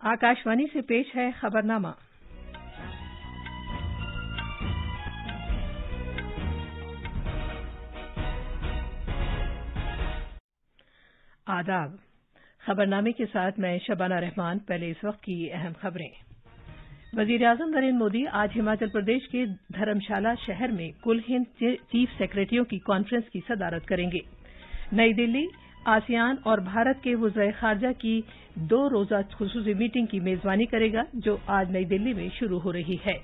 आकाशवाणी से पेश है खबरनामा। आदाब। खबरनामे के साथ मैं शबाना रहमान। पहले इस वक्त की अहम खबरें। वजीर-ए-आजम नरेंद्र मोदी आज हिमाचल प्रदेश के धर्मशाला शहर में कुल हिंद चीफ सेक्रेटरियों की कॉन्फ्रेंस की सदारत करेंगे। नई दिल्ली आसियान और भारत के वज़ीर ख़ारजा की 2 रोज़ा ख़ुसूसी मीटिंग की मेज़बानी करेगा, जो आज नई दिल्ली में शुरू हो रही है।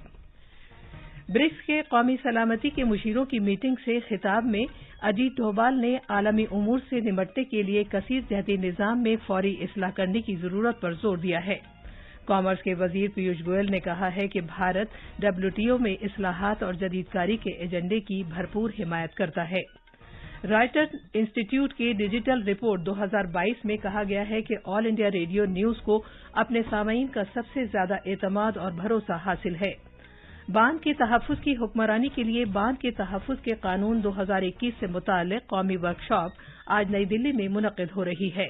ब्रिक्स के कौमी सलामती के मुशीरों की मीटिंग से खिताब में अजीत डोभाल ने आलमी उमूर से निपटने के लिए कसीर जहती निज़ाम में फौरी इस्लाह करने की ज़रूरत पर जोर दिया है। कॉमर्स के वजीर पीयूष गोयल ने कहा है कि भारत WTO में इस्लाहात और जदीदकारी के एजेंडे की भरपूर हिमायत करता है। रॉयटर्स इंस्टीट्यूट की डिजिटल रिपोर्ट 2022 में कहा गया है कि ऑल इंडिया रेडियो न्यूज़ को अपने सामीन का सबसे ज्यादा एतमाद और भरोसा हासिल है। बांध के तहफ़्फ़ुज़ की हुक्मरानी के लिए बांध के तहफ़्फ़ुज़ के कानून 2021 से मुताल्लिक़ कौमी वर्कशॉप आज नई दिल्ली में मुनक़िद हो रही है।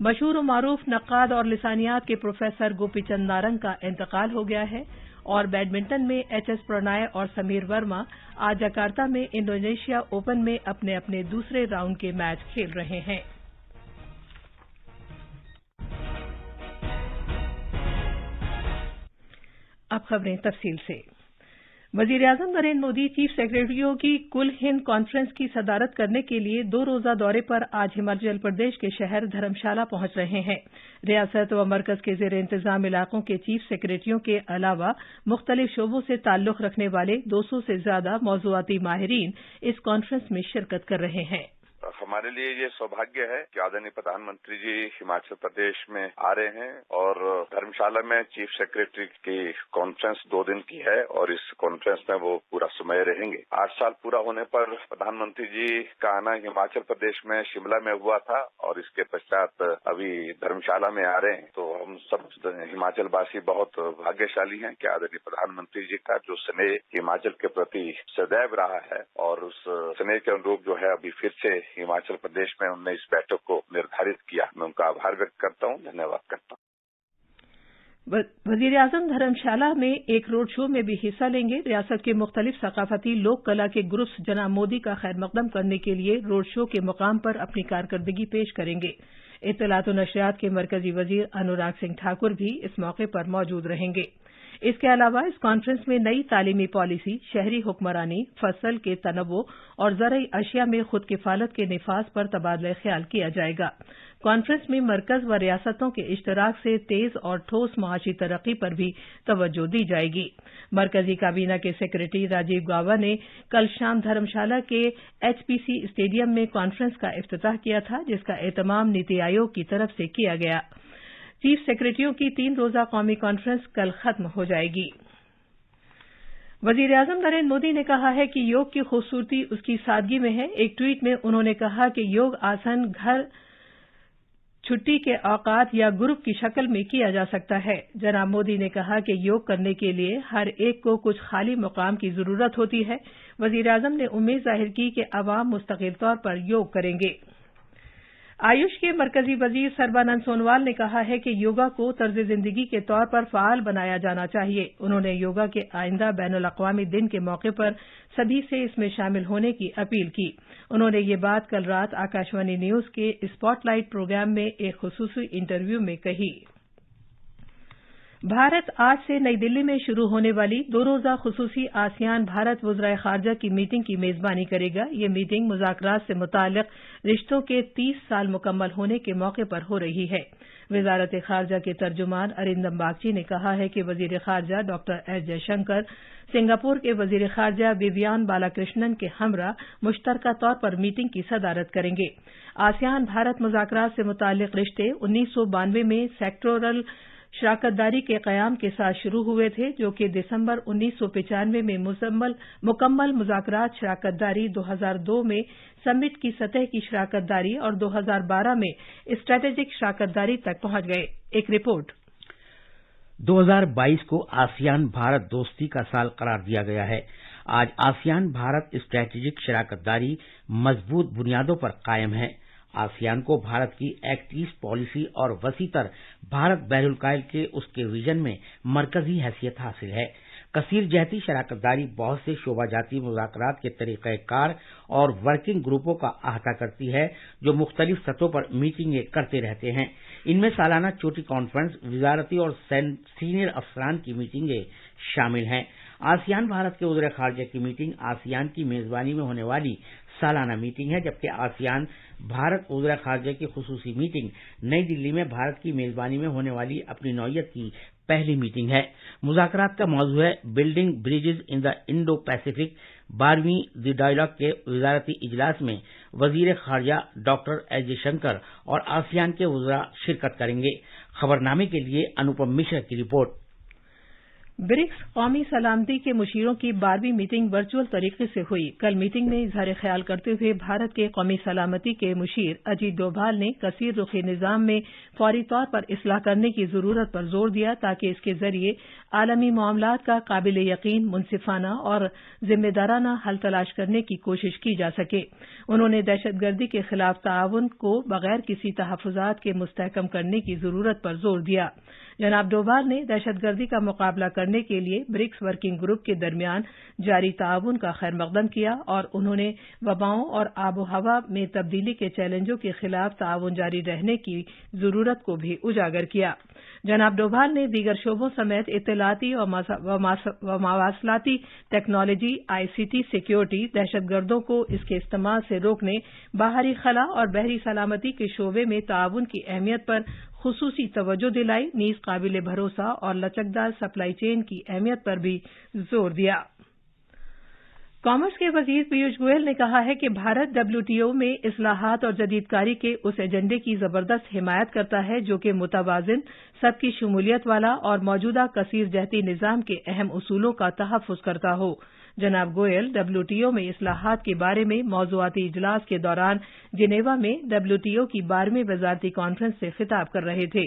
मशहूर और मारूफ नक्काद और लिसानियात के प्रोफेसर गोपीचंद नारंग का इंतकाल हो गया है और बैडमिंटन में HS प्रणय और समीर वर्मा आज जकार्ता में इंडोनेशिया ओपन में अपने अपने दूसरे राउंड के मैच खेल रहे हैं। अब खबरें तफसील से। वज़ीर-ए-आज़म नरेंद्र मोदी चीफ सेक्रेटरियों की कुल हिंद कॉन्फ्रेंस की सदारत करने के लिए 2 रोज़ा दौरे पर आज हिमाचल प्रदेश के शहर धर्मशाला पहुंच रहे हैं। रियासत व मरकज के ज़ेर इंतज़ाम इलाकों के चीफ सेक्रेटरियों के अलावा मुख्तलिफ शोबों से ताल्लुक़ रखने वाले 200 से ज्यादा मौज़ूआती माहिरीन इस कॉन्फ्रेंस में शिरकत कर रहे हैं। हमारे लिए ये सौभाग्य है कि आदरणीय प्रधानमंत्री जी हिमाचल प्रदेश में आ रहे हैं और धर्मशाला में चीफ सेक्रेटरी की कॉन्फ्रेंस 2 दिन की है और इस कॉन्फ्रेंस में वो पूरा समय रहेंगे। 8 साल पूरा होने पर प्रधानमंत्री जी का आना हिमाचल प्रदेश में शिमला में हुआ था और इसके पश्चात अभी धर्मशाला में आ रहे हैं। तो हम सब हिमाचल वासी बहुत भाग्यशाली हैं कि आदरणीय प्रधानमंत्री जी का जो स्नेह हिमाचल के प्रति सदैव रहा है और उस स्नेह के अनुरूप जो है अभी फिर से हिमाचल प्रदेश में उन्होंने इस बैठक को निर्धारित किया। मैं उनका आभार व्यक्त करता हूं, धन्यवाद करता हूं। वज़ीर-ए-आज़म धर्मशाला में एक रोड शो में भी हिस्सा लेंगे। रियासत के मुख्तलिफ सकाफती लोक कला के ग्रुप्स जनाब मोदी का खैर मकदम करने के लिए रोड शो के मुकाम पर अपनी कारकर्दगी पेश करेंगे। इत्तलात व नशरियात के मरकजी वजीर अनुराग सिंह ठाकुर भी इस मौके पर मौजूद रहेंगे। इसके अलावा इस कॉन्फ्रेंस में नई तालीमी पॉलिसी, शहरी हुक्मरानी, फसल के तनव्वुअ और ज़रई अशिया में खुद किफालत के निफाज पर तबादला ख्याल किया जाएगा। कॉन्फ्रेंस में मरकज व रियासतों के इश्तराक से तेज और ठोस मुआशी तरक्की पर भी तवज्जो दी जाएगी। मरकजी काबीना के सेक्रेटरी राजीव गाबा ने कल शाम धर्मशाला के HPC स्टेडियम में कॉन्फ्रेंस का इफ्तिताह किया था, जिसका एहतमाम नीति आयोग की तरफ से किया गया। चीफ सेक्रेटरियों की 3 रोज़ा कौमी कॉन्फ्रेंस कल खत्म हो जाएगी। वज़ीर-ए-आज़म नरेंद्र मोदी ने कहा है कि योग की खूबसूरती उसकी सादगी में है। एक ट्वीट में उन्होंने कहा कि योग आसन घर, छुट्टी के औकात या ग्रुप की शक्ल में किया जा सकता है। जनाब मोदी ने कहा कि योग करने के लिए हर एक को कुछ खाली मुकाम की जरूरत होती है। वज़ीर-ए-आज़म ने उम्मीद जाहिर की कि अवाम मुस्तकिल तौर पर योग करेंगे। आयुष के मरकजी वजीर सर्बानंद सोनोवाल ने कहा है कि योगा को तर्ज जिंदगी के तौर पर फाल बनाया जाना चाहिए। उन्होंने योगा के आइंदा बैनुल अक़वामी दिन के मौके पर सभी से इसमें शामिल होने की अपील की। उन्होंने ये बात कल रात आकाशवाणी न्यूज़ के स्पॉटलाइट प्रोग्राम में एक खुसूसी इंटरव्यू में कही। भारत आज से नई दिल्ली में शुरू होने वाली 2 रोज़ा ख़ुसूसी आसियान भारत वज़ीर ख़ारजा की मीटिंग की मेज़बानी करेगा। ये मीटिंग मुज़ाकरात से मुताल्लिक़ रिश्तों के 30 साल मुकम्मल होने के मौके पर हो रही है। वज़ारत ख़ारजा के तर्जुमान अरिंदम बागची ने कहा है कि वज़ीर ख़ारजा डॉक्टर S जयशंकर सिंगापुर के वज़ीर ख़ारजा विवियान बालाकृष्णन के हमरा मुश्तरका तौर पर मीटिंग की सदारत करेंगे। आसियान भारत मुज़ाकरात से मुताल्लिक़ रिश्ते 1992 में सेक्टोरल शराकतदारी के क़याम के साथ शुरू हुए थे, जो कि दिसंबर 1995 में मुकम्मल मुज़ाकरात शराकतदारी, 2002 में समिट की सतह की शराकतदारी और 2012 में स्ट्रेटेजिक शराकतदारी तक पहुंच गए। एक रिपोर्ट। 2022 को आसियान भारत दोस्ती का साल करार दिया गया है। आज आसियान भारत स्ट्रेटेजिक शराकतदारी मजबूत बुनियादों पर कायम है आसियान को भारत की एक्ट ईस्ट पॉलिसी और वसीतर भारत बहरुलकायल के उसके विजन में मरकजी हैसियत हासिल है। कसीर जहती शराकतदारी बहुत से शोबा जाती मुज़ाकरात के तरीक़ाकार और वर्किंग ग्रुपों का अहाता करती है जो मुख्तलिफ सतहों पर मीटिंगें करते रहते हैं। इनमें सालाना छोटी कॉन्फ्रेंस, वजारती और सीनियर अफसरान की मीटिंगें शामिल हैं। आसियान भारत के वज़ीर ख़ारजा की मीटिंग आसियान की मेज़बानी में होने वाली सालाना मीटिंग है, जबकि आसियान भारत वज़ीर ख़ारजा की ख़ुसूसी मीटिंग नई दिल्ली में भारत की मेज़बानी में होने वाली अपनी नौइयत की पहली मीटिंग है। मुज़ाकरात का मौज़ू है building bridges in the Indo Pacific. 12वीं द डायलॉग के वज़ारती इजलास में वज़ीर ख़ारजा डॉक्टर एस जयशंकर और आसियान के वज़रा शिरकत करेंगे। खबरनामे के लिए अनुपम मिश्रा की रिपोर्ट। ब्रिक्स कौमी सलामती के मुशीरों की 12वीं मीटिंग वर्चुअल तरीके से हुई। कल मीटिंग में इज़हार ख्याल करते हुए भारत के कौमी सलामती के मुशीर अजीत डोभाल ने कसीर रुखी निज़ाम में फौरी तौर पर इस्लाह करने की ज़रूरत पर जोर दिया ताकि इसके जरिए आलमी मामलात का काबिल यकीन, मुनसिफाना और जिम्मेदाराना हल तलाश करने की कोशिश की जा सके। उन्होंने दहशतगर्दी के खिलाफ ताआवुन को बगैर किसी तहफ़्फ़ुज़ात के मुस्तहकम करने की ज़रूरत पर जोर दिया। जनाब डोभाल ने दहशतगर्दी का मुकाबला करने के लिए ब्रिक्स वर्किंग ग्रुप के दरमियान जारी ताआवुन का खैर मकदम किया और उन्होंने वबाओं और आबो हवा में तब्दीली के चैलेंजों के खिलाफ ताआवुन जारी रहने की जरूरत को भी उजागर किया। जनाब डोभाल ने दीगर शोबों समेत इत्तलाती और मवासलाती टेक्नोलॉजी, ICT, सिक्योरिटी, दहशतगर्दों को इसके इस्तेमाल से रोकने, बाहरी खला और बहरी सलामती के शोबे में ताआवुन की अहमियत पर खुसूसी तवज्जो दिलाई। नीज काबिल भरोसा और लचकदार सप्लाई चेन की अहमियत पर भी जोर दिया। कॉमर्स के वजीर पीयूष गोयल ने कहा है कि भारत WTO में इस्लाहात और जदीदकारी के उस एजेंडे की जबरदस्त हिमायत करता है जो कि मुतवाज़िन, सबकी शमूलियत वाला और मौजूदा कसीर जहती निज़ाम के अहम उसूलों का तहफ़्फ़ुज़ करता हो। जनाब गोयल WTO में इस्लाहात के बारे में मौज़ूआती इजलास के दौरान जिनेवा में WTO की 12वीं वज़ारती कॉन्फ्रेंस से खिताब कर रहे थे।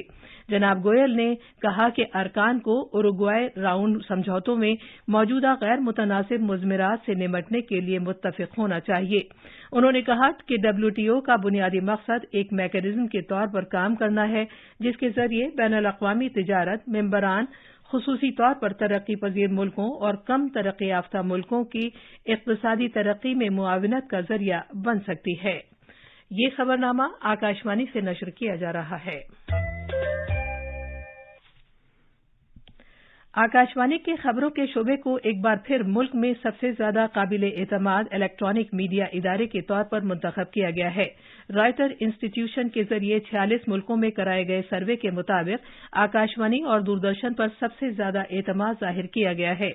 जनाब गोयल ने कहा कि अरकान को उरुग्वाय राउंड समझौतों में मौजूदा गैर मुतनासिब मुज़मिरात से निमटने के लिए मुत्तफ़िक़ होना चाहिए। उन्होंने कहा कि WTO का बुनियादी मकसद एक मैकेनिज़्म के तौर पर काम करना है जिसके जरिए बैनुल-अक़वामी तिजारत मेंबरान खुसूसी तौर पर तरक्की पजीर मुल्कों और कम तरक्की याफ्ता मुल्कों की इक़्तिसादी तरक्की में मुआवनत का जरिया बन सकती है। ये खबरनामा आकाशवाणी से नशर किया जा रहा है। आकाशवाणी के खबरों के शोबे को एक बार फिर मुल्क में सबसे ज्यादा काबिले एतमाद इलेक्ट्रॉनिक मीडिया इदारे के तौर पर मुंतखब किया गया है। रॉयटर इंस्टीट्यूशन के जरिए 46 मुल्कों में कराए गए सर्वे के मुताबिक आकाशवाणी और दूरदर्शन पर सबसे ज्यादा एतमाद जाहिर किया गया है।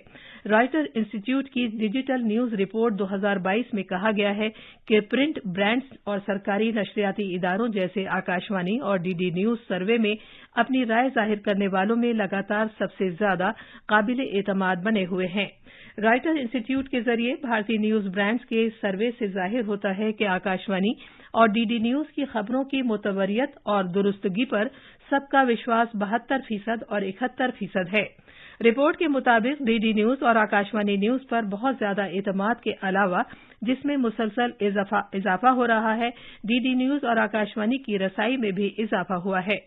रॉयटर इंस्टीट्यूट की डिजिटल न्यूज रिपोर्ट 2022 में कहा गया है कि प्रिंट ब्रांड्स और सरकारी नशरियाती इदारों जैसे आकाशवाणी और DD न्यूज सर्वे में अपनी राय जाहिर करने वालों में लगातार सबसे ज्यादा काबिले एतमाद बने हुए हैं। रॉयटर इंस्टीट्यूट के जरिए भारतीय न्यूज ब्रांड्स के सर्वे से जाहिर होता है कि आकाशवाणी और DD न्यूज की खबरों की मुतवरियत और दुरुस्तगी पर सबका विश्वास 72% और 71% है। रिपोर्ट के मुताबिक DD न्यूज और आकाशवाणी न्यूज पर बहुत ज्यादा एतमाद के अलावा जिसमें मुसलसल इजाफा हो रहा है, DD न्यूज और आकाशवाणी की रसाई में भी इजाफा हुआ है।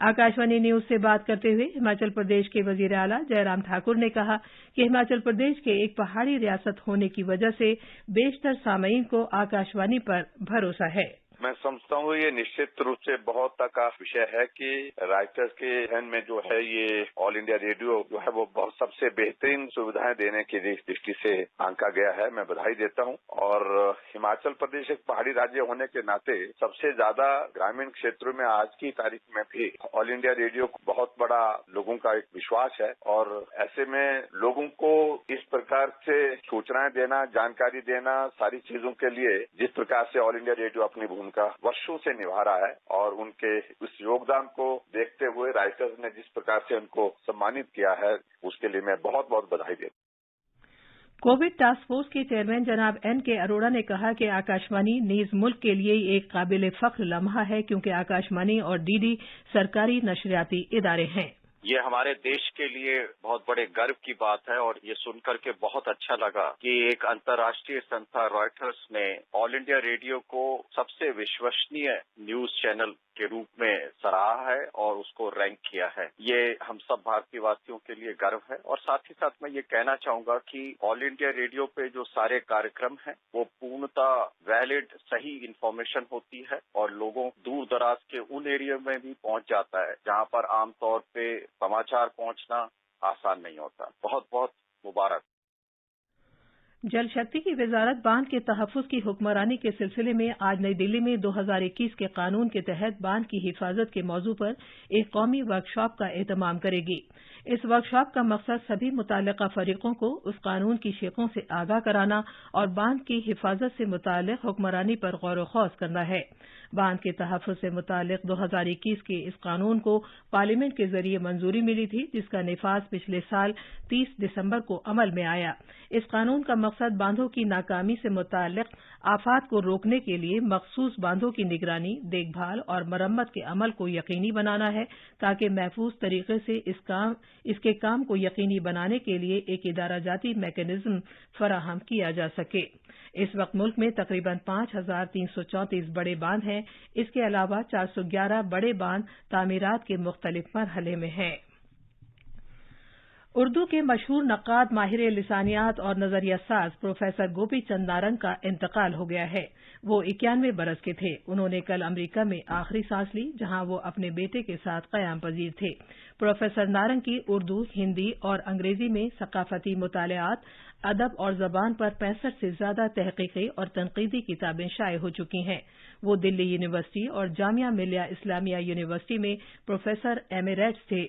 आकाशवाणी न्यूज से बात करते हुए हिमाचल प्रदेश के वजीर आला जयराम ठाकुर ने कहा कि हिमाचल प्रदेश के एक पहाड़ी रियासत होने की वजह से बेशतर सामीन को आकाशवाणी पर भरोसा है। मैं समझता हूँ ये निश्चित रूप से बहुत का विषय है कि राइटर्स के जहन में जो है ये ऑल इंडिया रेडियो जो है वो बहुत सबसे बेहतरीन सुविधाएं देने की दृष्टि से आंका गया है। मैं बधाई देता हूँ। और हिमाचल प्रदेश एक पहाड़ी राज्य होने के नाते सबसे ज्यादा ग्रामीण क्षेत्रों में आज की तारीख में भी ऑल इंडिया रेडियो बहुत बड़ा लोगों का एक विश्वास है। और ऐसे में लोगों को इस प्रकार से सूचनाएं देना, जानकारी देना, सारी चीजों के लिए जिस प्रकार से ऑल इंडिया रेडियो अपनी भूमिका वर्षों से निभा रहा है और उनके उस योगदान को देखते हुए राइटर्स ने जिस प्रकार से उनको सम्मानित किया है उसके लिए मैं बहुत बहुत बधाई देता हूं। कोविड टास्क फोर्स के चेयरमैन जनाब NK अरोड़ा ने कहा कि आकाशवाणी नीज मुल्क के लिए एक काबिल फख्र लम्हा है क्योंकि आकाशवाणी और DD सरकारी नशरियाती इदारे हैं। یہ ہمارے دیش کے لیے بہت بڑے گرو کی بات ہے اور یہ سن کر کے بہت اچھا لگا کہ ایک انترراشٹریہ سنستھا رائٹرز نے آل انڈیا ریڈیو کو سب سے وشوسنیہ نیوز چینل کے روپ میں سراہا ہے اور اس کو رینک کیا ہے۔ یہ ہم سب بھارتی واسیوں کے لیے گرو ہے اور ساتھ ہی ساتھ میں یہ کہنا چاہوں گا کہ آل انڈیا ریڈیو پہ جو سارے کارکرم ہیں وہ پورنتہ ویلڈ صحیح انفارمیشن ہوتی ہے اور لوگوں دور دراز کے ان ایریا میں بھی پہنچ جاتا ہے جہاں پر عام طور پہ سماچار پہنچنا آسان نہیں ہوتا۔ بہت بہت مبارک۔ جل شکتی کی وزارت باندھ کے تحفظ کی حکمرانی کے سلسلے میں آج نئی دلی میں 2021 کے قانون کے تحت باندھ کی حفاظت کے موضوع پر ایک قومی ورکشاپ کا اہتمام کرے گی۔ اس ورکشاپ کا مقصد سبھی متعلقہ فریقوں کو اس قانون کی شقوں سے آگاہ کرانا اور باندھ کی حفاظت سے متعلق حکمرانی پر غور و خوض کرنا ہے۔ باندھ کے تحفظ سے متعلق 2021 کے اس قانون کو پارلیمنٹ کے ذریعے منظوری ملی تھی، جس کا نفاذ پچھلے سال 30 دسمبر کو عمل میں آیا۔ اس قانون کا مقصد باندھوں کی ناکامی سے متعلق آفات کو روکنے کے لیے مخصوص باندھوں کی نگرانی، دیکھ بھال اور مرمت کے عمل کو یقینی بنانا ہے تاکہ محفوظ طریقے سے اس کے کام کو یقینی بنانے کے لیے ایک ادارہ جاتی میکانزم فراہم کیا جا سکے۔ اس وقت ملک میں تقریباً 5334 بڑے باندھ ہیں۔ اس کے علاوہ 411 بڑے باندھ تعمیرات کے مختلف مرحلے میں ہیں۔ اردو کے مشہور نقاد، ماہر لسانیات اور نظریہ ساز پروفیسر گوپی چند نارنگ کا انتقال ہو گیا ہے۔ وہ 91 برس کے تھے۔ انہوں نے کل امریکہ میں آخری سانس لی، جہاں وہ اپنے بیٹے کے ساتھ قیام پذیر تھے۔ پروفیسر نارنگ کی اردو، ہندی اور انگریزی میں ثقافتی مطالعات، ادب اور زبان پر 65 سے زیادہ تحقیقی اور تنقیدی کتابیں شائع ہو چکی ہیں۔ وہ دلی یونیورسٹی اور جامعہ ملیہ اسلامیہ یونیورسٹی میں پروفیسر ایمیریٹس تھے۔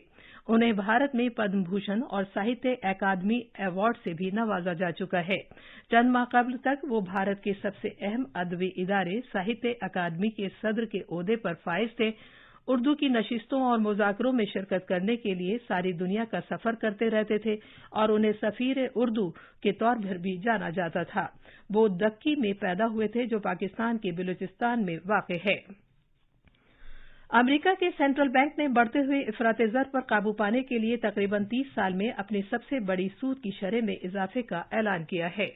انہیں بھارت میں پدم بھوشن اور ساہتیہ اکادمی ایوارڈ سے بھی نوازا جا چکا ہے۔ چند ماہ قبل تک وہ بھارت کے سب سے اہم ادبی ادارے ساہتیہ اکادمی کے صدر کے عہدے پر فائز تھے۔ اردو کی نشستوں اور مذاکروں میں شرکت کرنے کے لیے ساری دنیا کا سفر کرتے رہتے تھے اور انہیں سفیر اردو کے طور پر بھی جانا جاتا تھا۔ وہ دکی میں پیدا ہوئے تھے، جو پاکستان کے بلوچستان میں واقع ہے۔ امریکہ کے سینٹرل بینک نے بڑھتے ہوئے افراط زر پر قابو پانے کے لیے تقریباً 30 سال میں اپنی سب سے بڑی سود کی شرح میں اضافے کا اعلان کیا ہے۔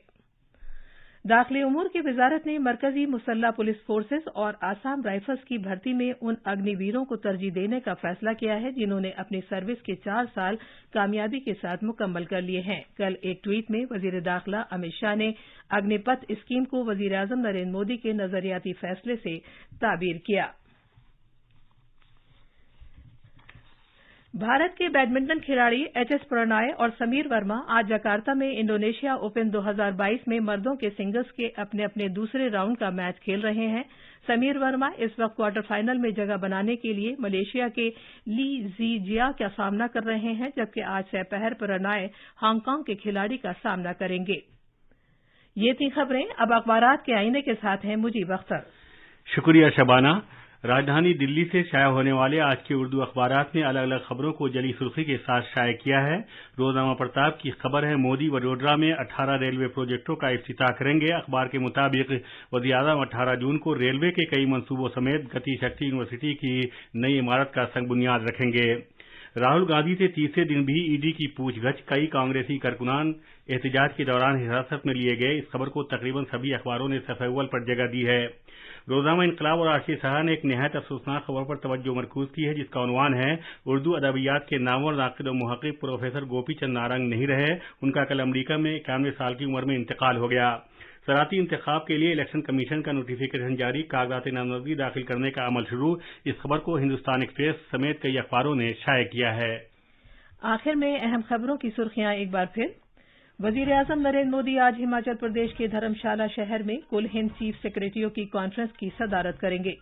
داخلی امور کی وزارت نے مرکزی مسلح پولیس فورسز اور آسام رائفلز کی بھرتی میں ان اگنی ویروں کو ترجیح دینے کا فیصلہ کیا ہے جنہوں نے اپنی سروس کے 4 سال کامیابی کے ساتھ مکمل کر لیے ہیں۔ کل ایک ٹویٹ میں وزیر داخلہ امت شاہ نے اگنی پتھ اسکیم کو وزیر اعظم نریندر مودی کے نظریاتی فیصلے سے تعبیر کیا۔ بھارت کے بیڈمنٹن کھلاڑی ایچ ایس پرنائے اور سمیر ورما آج جکارتا میں انڈونیشیا اوپن 2022 میں مردوں کے سنگلز کے اپنے دوسرے راؤنڈ کا میچ کھیل رہے ہیں۔ سمیر ورما اس وقت کوارٹر فائنل میں جگہ بنانے کے لیے ملیشیا کے لی زی جیا کا سامنا کر رہے ہیں، جبکہ آج سپہر پرنائے ہانگ کانگ کے کھلاڑی کا سامنا کریں گے۔ یہ تھی خبریں۔ اب اخبارات کے آئینے کے ساتھ ہیں مجیب اختر۔ شکریہ شبانہ۔ راجدھانی دلی سے شائع ہونے والے آج کے اردو اخبارات نے الگ الگ خبروں کو جلی سرخی کے ساتھ شائع کیا ہے۔ روزنامہ پرتاپ کی خبر ہے، مودی وڈودرا میں 18 ریلوے پروجیکٹوں کا افتتاح کریں گے۔ اخبار کے مطابق وزیر اعظم 18 جون کو ریلوے کے کئی منصوبوں سمیت گتی شکتی یونیورسٹی کی نئی عمارت کا سنگ بنیاد رکھیں گے۔ راہل گاندھی سے تیسرے دن بھی ای ڈی کی پوچھ گچھ، کئی کانگریسی کارکنان احتجاج کے دوران حراست میں لیے گئے۔ اس خبر کو تقریباً سبھی اخباروں نے صفحہ اول پر جگہ دی ہے۔ روزنامہ انقلاب اور راشٹریہ سہارا نے ایک نہایت افسوسناک خبر پر توجہ مرکوز کی ہے، جس کا عنوان ہے، اردو ادبیات کے نامور ناقد و محقق پروفیسر گوپی چند نارنگ نہیں رہے، ان کا کل امریکہ میں 91 سال کی عمر میں انتقال ہو گیا۔ صدارتی انتخاب کے لیے الیکشن کمیشن کا نوٹیفیکیشن جاری، کاغذات نامزدگی داخل کرنے کا عمل شروع۔ اس خبر کو ہندوستان ایکسپریس سمیت کئی اخباروں نے شائع کیا ہے۔ آخر میں اہم خبروں کی سرخیاں ایک بار پھر۔ وزیر اعظم نریندر مودی آج ہماچل پردیش کے دھرم شالہ شہر میں کل ہند چیف سیکریٹریوں کی کانفرنس کی صدارت کریں گے۔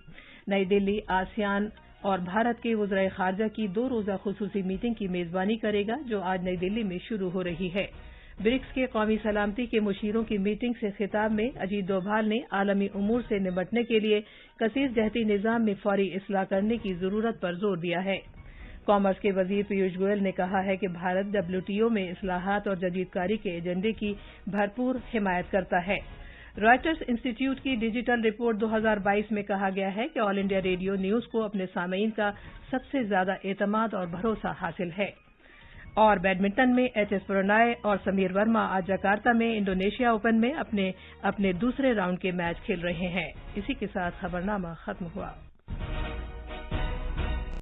نئی دلی آسیان اور بھارت کے وزرائے خارجہ کی 2 روزہ خصوصی میٹنگ کی میزبانی کرے گا، جو آج نئی دلی میں شروع ہو رہی ہے۔ برکس کے قومی سلامتی کے مشیروں کی میٹنگ سے خطاب میں اجیت ڈوبھال نے عالمی امور سے نمٹنے کے لیے کثیر جہتی نظام میں فوری اصلاح کرنے کی ضرورت پر زور دیا ہے۔ کامرس کے وزیر پیوش گوئل نے کہا ہے کہ بھارت WTO میں اصلاحات اور جدید کاری کے ایجنڈے کی بھرپور حمایت کرتا ہے۔ रॉयटर्स इंस्टीट्यूट की डिजिटल रिपोर्ट 2022 में कहा गया है कि ऑल इंडिया रेडियो न्यूज को अपने सामीन का सबसे ज्यादा एतमाद और भरोसा हासिल है। और बैडमिंटन में एचएस प्रणय और समीर वर्मा आज जकार्ता में इंडोनेशिया ओपन में अपने दूसरे राउंड के मैच खेल रहे हैं। इसी के साथ खबरनामा खत्म हुआ।